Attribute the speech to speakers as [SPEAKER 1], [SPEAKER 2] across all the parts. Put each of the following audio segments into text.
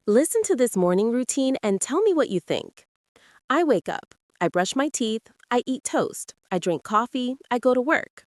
[SPEAKER 1] Listen to this morning routine and tell me what you think. I wake up. I brush my teeth. I eat toast. I drink coffee. I go to work.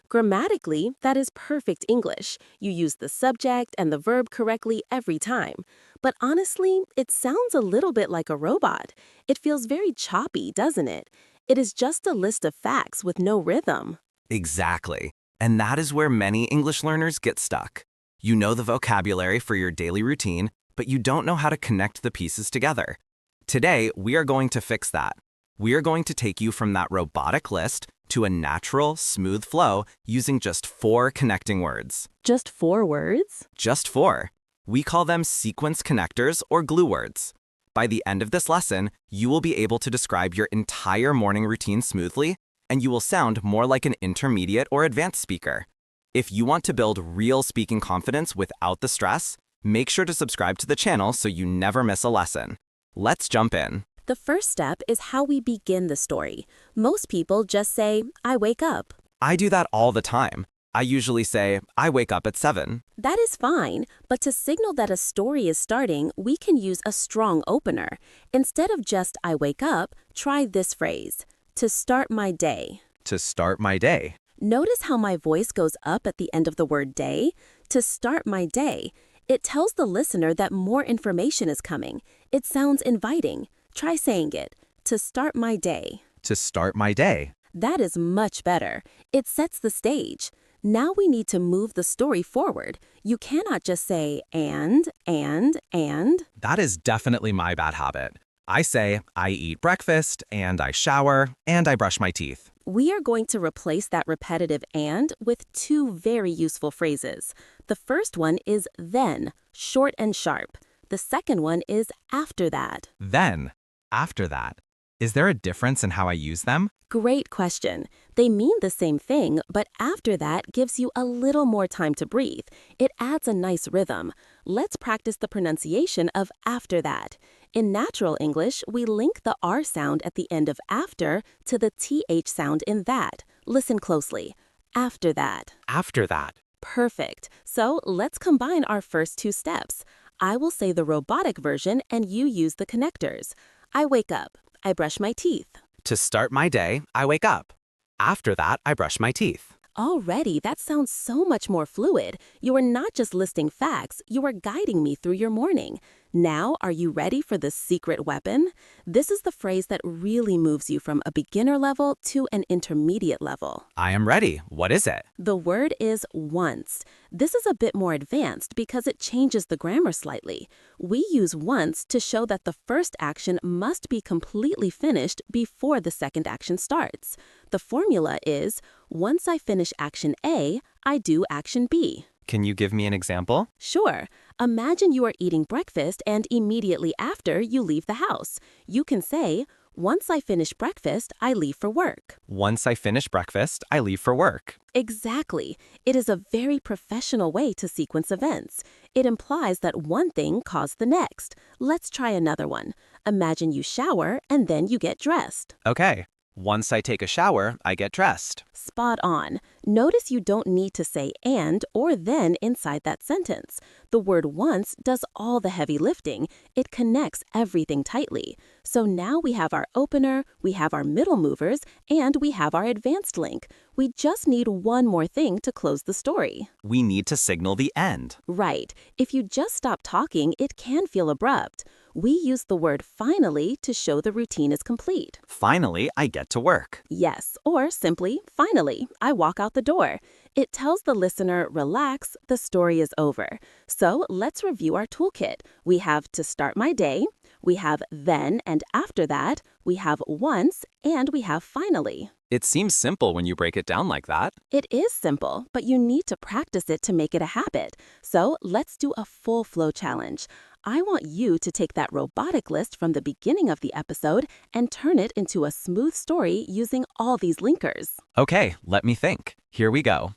[SPEAKER 1] Grammatically, that is perfect English. You use the subject and the verb correctly every time. But honestly, it sounds a little bit like a robot. It feels very choppy, doesn't it? It is just a list of facts with no rhythm.
[SPEAKER 2] Exactly. And that is where many English learners get stuck. You know the vocabulary for your daily routine, but you don't know how to connect the pieces together. Today, we are going to fix that. We are going to take you from that robotic list to a natural, smooth flow using just 4 connecting words.
[SPEAKER 1] Just 4 words?
[SPEAKER 2] Just 4. We call them sequence connectors or glue words. By the end of this lesson, you will be able to describe your entire morning routine smoothly, and you will sound more like an intermediate or advanced speaker. If you want to build real speaking confidence without the stress, make sure to subscribe to the channel so you never miss a lesson. Let's jump in.
[SPEAKER 1] The first step is how we begin the story. Most people just say, I wake up.
[SPEAKER 2] I do that all the time. I usually say, I wake up at 7.
[SPEAKER 1] That is fine, but to signal that a story is starting, we can use a strong opener. Instead of just I wake up, try this phrase, to start my day.
[SPEAKER 2] To start my day.
[SPEAKER 1] Notice how my voice goes up at the end of the word day? To start my day. It tells the listener that more information is coming. It sounds inviting. Try saying it. To start my day.
[SPEAKER 2] To start my day.
[SPEAKER 1] That is much better. It sets the stage. Now we need to move the story forward. You cannot just say and.
[SPEAKER 2] That is definitely my bad habit. I say, I eat breakfast, and I shower, and I brush my teeth.
[SPEAKER 1] We are going to replace that repetitive and with 2 very useful phrases. The first one is then, short and sharp. The second one is after that.
[SPEAKER 2] Then, after that. Is there a difference in how I use them?
[SPEAKER 1] Great question. They mean the same thing, but after that gives you a little more time to breathe. It adds a nice rhythm. Let's practice the pronunciation of after that. In natural English, we link the R sound at the end of after to the TH sound in that. Listen closely. After that.
[SPEAKER 2] After that.
[SPEAKER 1] Perfect. So let's combine our first 2 steps. I will say the robotic version and you use the connectors. I wake up. I brush my teeth.
[SPEAKER 2] To start my day, I wake up. After that, I brush my teeth.
[SPEAKER 1] Already, that sounds so much more fluid. You are not just listing facts, you are guiding me through your morning. Now, are you ready for the secret weapon? This is the phrase that really moves you from a beginner level to an intermediate level.
[SPEAKER 2] I am ready. What is it?
[SPEAKER 1] The word is once. This is a bit more advanced because it changes the grammar slightly. We use once to show that the first action must be completely finished before the second action starts. The formula is, once I finish action A, I do action B.
[SPEAKER 2] Can you give me an example?
[SPEAKER 1] Sure. Imagine you are eating breakfast and immediately after you leave the house. You can say, once I finish breakfast, I leave for work.
[SPEAKER 2] Once I finish breakfast, I leave for work.
[SPEAKER 1] Exactly. It is a very professional way to sequence events. It implies that one thing caused the next. Let's try another one. Imagine you shower and then you get dressed.
[SPEAKER 2] Okay. Once I take a shower, I get dressed.
[SPEAKER 1] Spot on. Notice you don't need to say and or then inside that sentence. The word once does all the heavy lifting. It connects everything tightly. So now we have our opener, we have our middle movers, and we have our advanced link. We just need one more thing to close the story.
[SPEAKER 2] We need to signal the end.
[SPEAKER 1] Right. If you just stop talking, it can feel abrupt. We use the word finally to show the routine is complete.
[SPEAKER 2] Finally, I get to work.
[SPEAKER 1] Yes, or simply, finally, I walk out the door. It tells the listener, relax, the story is over. So let's review our toolkit. We have to start my day, we have then and after that, we have once, and we have finally.
[SPEAKER 2] It seems simple when you break it down like that.
[SPEAKER 1] It is simple, but you need to practice it to make it a habit. So let's do a full flow challenge. I want you to take that robotic list from the beginning of the episode and turn it into a smooth story using all these linkers.
[SPEAKER 2] Okay, let me think. Here we go.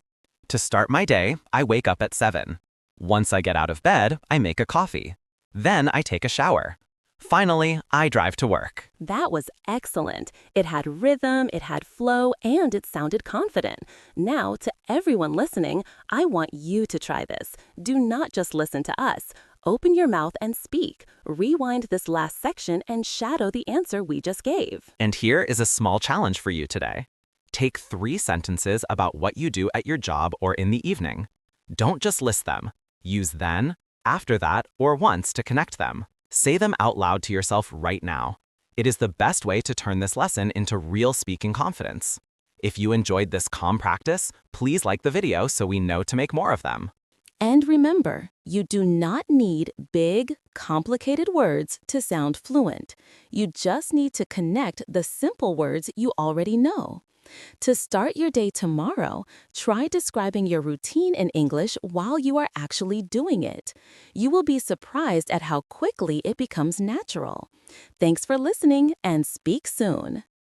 [SPEAKER 2] To start my day, I wake up at 7. Once I get out of bed, I make a coffee. Then I take a shower. Finally, I drive to work.
[SPEAKER 1] That was excellent. It had rhythm, it had flow, and it sounded confident. Now, to everyone listening, I want you to try this. Do not just listen to us. Open your mouth and speak. Rewind this last section and shadow the answer we just gave.
[SPEAKER 2] And here is a small challenge for you today. Take 3 sentences about what you do at your job or in the evening. Don't just list them. Use then, after that, or once to connect them. Say them out loud to yourself right now. It is the best way to turn this lesson into real speaking confidence. If you enjoyed this calm practice, please like the video so we know to make more of them.
[SPEAKER 1] And remember, you do not need big, complicated words to sound fluent. You just need to connect the simple words you already know. To start your day tomorrow, try describing your routine in English while you are actually doing it. You will be surprised at how quickly it becomes natural. Thanks for listening and speak soon.